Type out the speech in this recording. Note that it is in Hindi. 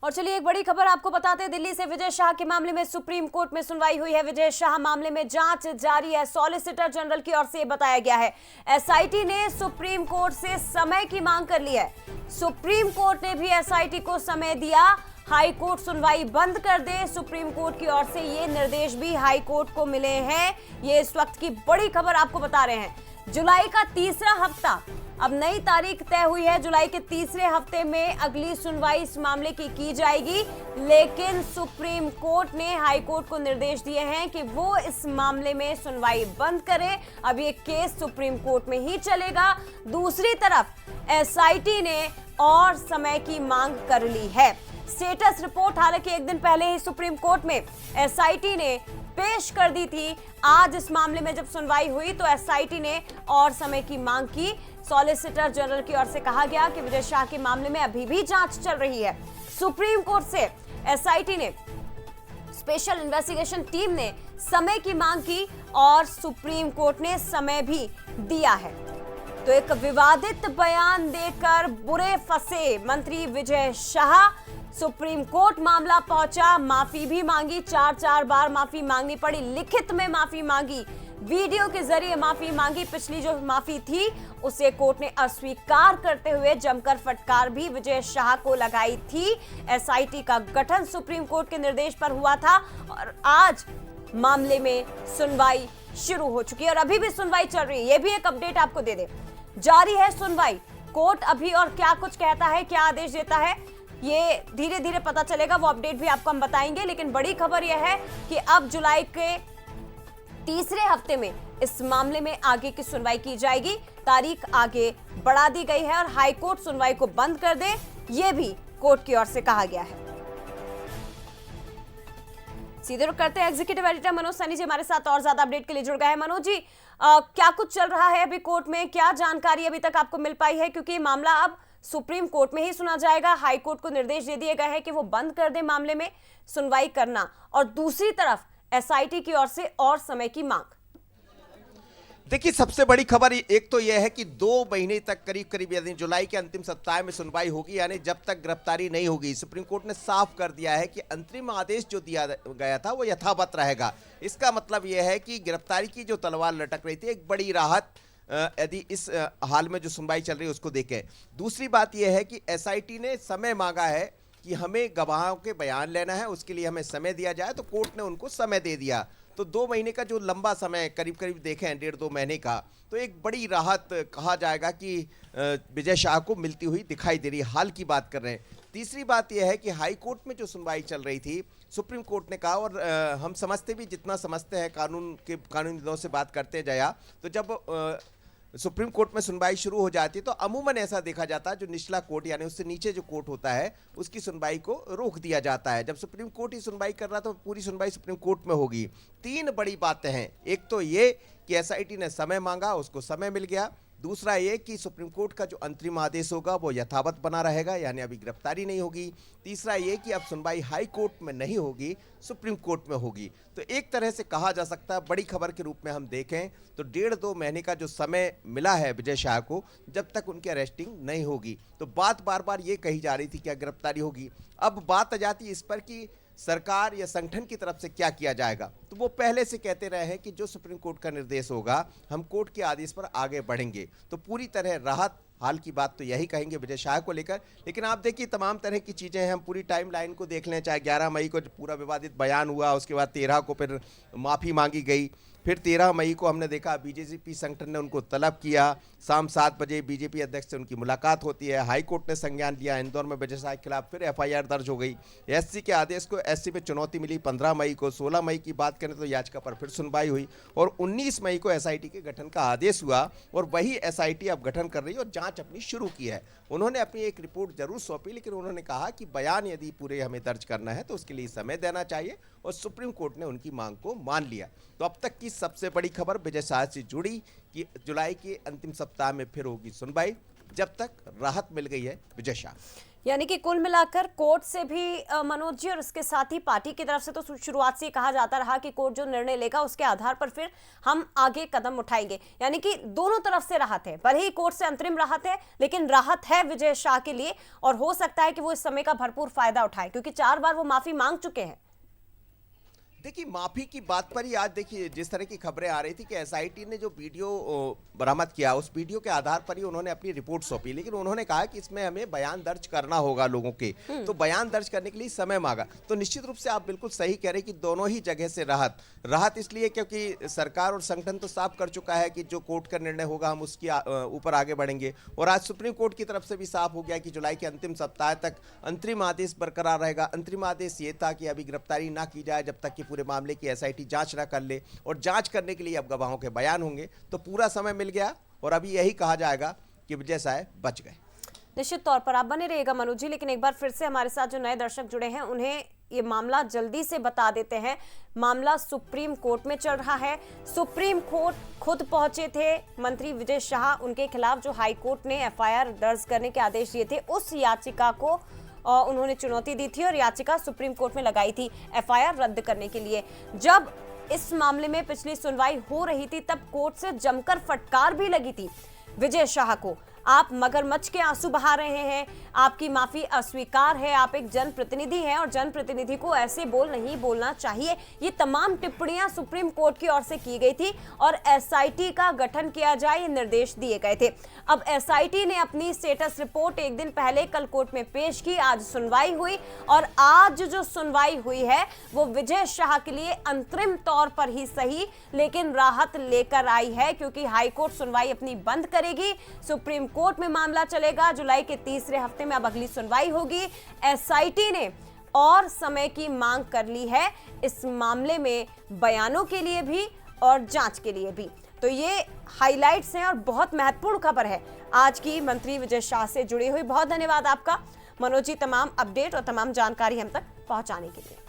और चलिए एक बड़ी खबर आपको बताते हैं, दिल्ली से विजय शाह के मामले में सुप्रीम कोर्ट में सुनवाई हुई है। विजय शाह मामले में जांच जारी है। सॉलिसिटर जनरल की ओर से बताया गया है एसआईटी ने सुप्रीम कोर्ट से समय की मांग कर ली है। सुप्रीम कोर्ट ने भी एसआईटी को समय दिया, हाई कोर्ट सुनवाई बंद कर दे। सुप्रीम कोर्ट की ओर से ये निर्देश भी हाई कोर्ट को मिले हैं। ये इस वक्त की बड़ी खबर आपको बता रहे हैं। जुलाई का तीसरा हफ्ता, अब नई तारीख तय हुई है। जुलाई के तीसरे हफ्ते में अगली सुनवाई इस मामले की जाएगी, लेकिन सुप्रीम कोर्ट ने हाई कोर्ट को निर्देश दिए हैं कि वो इस मामले में सुनवाई बंद करे। अब ये केस सुप्रीम कोर्ट में ही चलेगा। दूसरी तरफ एसआईटी ने और समय की मांग कर ली है। स्टेटस रिपोर्ट हालांकि एक दिन पहले ही सुप्रीम कोर्ट में एसआईटी ने पेश कर दी थी। आज इस मामले में जब सुनवाई हुई तो एसआईटी ने और समय की मांग की। सॉलिसिटर जनरल की ओर से कहा गया कि विजय शाह के मामले में अभी भी जांच चल रही है। सुप्रीम कोर्ट से एसआईटी ने, स्पेशल इन्वेस्टिगेशन टीम ने समय की मांग की और सुप्रीम कोर्ट ने समय भी दिया है। तो एक विवादित बयान देकर बुरे फंसे मंत्री विजय शाह। सुप्रीम कोर्ट मामला पहुंचा, माफी भी मांगी, चार बार माफी मांगनी पड़ी, लिखित में माफी मांगी, वीडियो के जरिए माफी मांगी। पिछली जो माफी थी उसे कोर्ट ने अस्वीकार करते हुए जमकर फटकार भी विजय शाह को लगाई थी। एसआईटी का गठन सुप्रीम कोर्ट के निर्देश पर हुआ था और आज मामले में सुनवाई शुरू हो चुकी है और अभी भी सुनवाई चल रही है। यह भी एक अपडेट आपको दे दे, जारी है सुनवाई। कोर्ट अभी और क्या कुछ कहता है, क्या आदेश देता है, ये धीरे धीरे पता चलेगा। वो अपडेट भी आपको हम बताएंगे। लेकिन बड़ी खबर यह है कि अब जुलाई के तीसरे हफ्ते में इस मामले में आगे की सुनवाई की जाएगी। तारीख आगे बढ़ा दी गई है और हाई कोर्ट सुनवाई को बंद कर दे, ये भी कोर्ट की ओर से कहा गया है। सीधे रुख करते हैं, एग्जीक्यूटिव एडिटर मनोज सैनी जी हमारे साथ और ज्यादा अपडेट के लिए जुड़ गए हैं। मनोज जी, क्या कुछ चल रहा है अभी कोर्ट में, क्या जानकारी अभी तक आपको मिल पाई है? क्योंकि मामला अब सुप्रीम कोर्ट में ही सुना जाएगा। हाई कोर्ट को निर्देश दे दिए गए हैं कि वो बंद कर दे मामले में सुनवाई करना, और दूसरी तरफ एसआईटी की ओर से और समय की मांग। देखिए, सबसे बड़ी खबर एक तो यह है कि 2 महीने तक करीब यानी जुलाई के अंतिम सप्ताह में सुनवाई होगी, यानी जब तक गिरफ्तारी नहीं होगी। सुप्रीम कोर्ट ने साफ कर दिया है कि अंतरिम आदेश जो दिया गया था वो यथावत रहेगा। इसका मतलब यह है कि गिरफ्तारी की जो तलवार लटक रही थी, एक बड़ी राहत यदि इस हाल में जो सुनवाई चल रही है उसको देखें। दूसरी बात यह है कि एसआईटी ने समय मांगा है कि हमें गवाहों के बयान लेना है, उसके लिए हमें समय दिया जाए, तो कोर्ट ने उनको समय दे दिया। तो 2 महीने का जो लंबा समय करीब देखें 1.5-2 महीने का, तो एक बड़ी राहत कहा जाएगा कि विजय शाह को मिलती हुई दिखाई दे रही है। हाल की बात कर रहे हैं। तीसरी बात यह है कि हाई कोर्ट में जो सुनवाई चल रही थी, सुप्रीम कोर्ट ने कहा, और हम समझते भी, जितना समझते हैं कानूनी दिनों से बात करते जाया, तो जब सुप्रीम कोर्ट में सुनवाई शुरू हो जाती है तो अमूमन ऐसा देखा जाता है जो निचला कोर्ट यानी उससे नीचे जो कोर्ट होता है उसकी सुनवाई को रोक दिया जाता है। जब सुप्रीम कोर्ट ही सुनवाई कर रहा तो पूरी सुनवाई सुप्रीम कोर्ट में होगी। 3 बड़ी बातें हैं। एक तो ये कि एसआईटी ने समय मांगा, उसको समय मिल गया। दूसरा ये कि सुप्रीम कोर्ट का जो अंतरिम आदेश होगा वो यथावत बना रहेगा, यानी अभी गिरफ्तारी नहीं होगी। तीसरा ये कि अब सुनवाई हाई कोर्ट में नहीं होगी, सुप्रीम कोर्ट में होगी। तो एक तरह से कहा जा सकता है, बड़ी खबर के रूप में हम देखें तो 1.5-2 महीने का जो समय मिला है विजय शाह को, जब तक उनकी अरेस्टिंग नहीं होगी। तो बात बार ये कही जा रही थी क्या गिरफ्तारी होगी। अब बात आ जाती है इस पर कि सरकार या संगठन की तरफ से क्या किया जाएगा। तो वो पहले से कहते रहे हैं कि जो सुप्रीम कोर्ट का निर्देश होगा हम कोर्ट के आदेश पर आगे बढ़ेंगे। तो पूरी तरह राहत, हाल की बात तो यही कहेंगे विजय शाह को लेकर। लेकिन आप देखिए, तमाम तरह की चीज़ें हैं। हम पूरी टाइमलाइन को देख लें, चाहे 11 मई को पूरा विवादित बयान हुआ, उसके बाद 13 को फिर माफ़ी मांगी गई, फिर 13 मई को हमने देखा बीजेपी संगठन ने उनको तलब किया, शाम 7 बजे बीजेपी अध्यक्ष से उनकी मुलाकात होती है। हाई कोर्ट ने संज्ञान लिया, इंदौर में विजय शाह के खिलाफ फिर एफआईआर दर्ज हो गई। एससी के आदेश को एससी पे चुनौती मिली 15 मई को। 16 मई की बात करें तो याचिका पर फिर सुनवाई हुई और 19 मई को एसआईटी के गठन का आदेश हुआ और वही एसआईटी अब गठन कर रही है और जांच अपनी शुरू की है। उन्होंने अपनी एक रिपोर्ट जरूर सौंपी, लेकिन उन्होंने कहा कि बयान यदि पूरे हमें दर्ज करना है तो उसके लिए समय देना चाहिए और सुप्रीम कोर्ट ने उनकी मांग को मान लिया। तो अब तक की सबसे बड़ी खबर विजय शाह से जुड़ी कि जुलाई के अंतिम सप्ताह में फिर होगी सुनवाई, जब तक राहत मिल गई है विजय शाह। यानी कि कुल मिलाकर कोर्ट से भी मनोज जी और इसके साथ ही पार्टी की तरफ से तो शुरुआत से ही कहा जाता रहा कि कोर्ट जो निर्णय लेगा उसके आधार पर फिर हम आगे कदम उठाएंगे। यानी कि दोनों तरफ से राहत है, भले ही कोर्ट से अंतरिम राहत है लेकिन राहत है विजय शाह के लिए, और हो सकता है कि वो इस समय का भरपूर फायदा उठाए क्योंकि 4 बार वो माफी मांग चुके हैं। देखिए, माफी की बात पर ही आज देखिए जिस तरह की खबरें आ रही थी कि एसआईटी ने जो वीडियो बरामद किया, उस वीडियो के आधार पर ही उन्होंने अपनी रिपोर्ट सौंपी, लेकिन उन्होंने कहा कि इसमें हमें बयान दर्ज करना होगा लोगों के, तो बयान दर्ज करने के लिए समय मांगा। तो निश्चित रूप से आप बिल्कुल सही कह रहे हैं कि दोनों ही जगह से राहत इसलिए क्योंकि सरकार और संगठन तो साफ कर चुका है कि जो कोर्ट का निर्णय होगा हम उसकी ऊपर आगे बढ़ेंगे, और आज सुप्रीम कोर्ट की तरफ से भी साफ हो गया कि जुलाई के अंतिम सप्ताह तक अंतरिम आदेश बरकरार रहेगा। अंतरिम आदेश ये था कि अभी गिरफ्तारी ना की जाए जब तक कि पूरे मामले की एसआईटी जांच ना कर ले, और जांच करने के लिए अब गवाहों के बयान होंगे, तो पूरा समय मिल गया और अभी यही कहा जाएगा कि विजय शाह बच गए। निश्चित तौर पर आप बने रहिएगा मनोज जी, लेकिन एक बार फिर से हमारे साथ जो नए दर्शक जुड़े हैं उन्हें ये मामला जल्दी से बता देते हैं। मामला सुप्रीम कोर्ट में चल रहा है, सुप्रीम कोर्ट खुद पहुंचे थे मंत्री विजय शाह, उनके खिलाफ जो हाई कोर्ट ने एफआईआर दर्ज करने के आदेश दिए थे उस याचिका को उन्होंने चुनौती दी थी और याचिका सुप्रीम कोर्ट में लगाई थी एफआईआर रद्द करने के लिए। जब इस मामले में पिछली सुनवाई हो रही थी तब कोर्ट से जमकर फटकार भी लगी थी विजय शाह को, आप मगरमच्छ के आंसू बहा रहे हैं, आपकी माफी अस्वीकार है, आप एक जनप्रतिनिधि हैं और जनप्रतिनिधि को ऐसे नहीं बोलना चाहिए। ये तमाम टिप्पणियां सुप्रीम कोर्ट की ओर से की गई थी और एसआईटी का गठन किया जाए ये निर्देश दिए गए थे। अब एसआईटी ने अपनी स्टेटस रिपोर्ट एक दिन पहले कल कोर्ट में पेश की, आज सुनवाई हुई और आज जो सुनवाई हुई है वो विजय शाह के लिए अंतरिम तौर पर ही सही लेकिन राहत लेकर आई है, क्योंकि हाईकोर्ट सुनवाई अपनी बंद करेगी, सुप्रीम कोर्ट में मामला चलेगा, जुलाई के तीसरे हफ्ते में अब अगली सुनवाई होगी। एसआईटी ने और समय की मांग कर ली है इस मामले में, बयानों के लिए भी और जांच के लिए भी। तो ये हाइलाइट्स हैं और बहुत महत्वपूर्ण खबर है आज की मंत्री विजय शाह से जुड़ी हुई। बहुत धन्यवाद आपका मनोज जी, तमाम अपडेट और तमाम जानकारी हम तक पहुंचाने के लिए।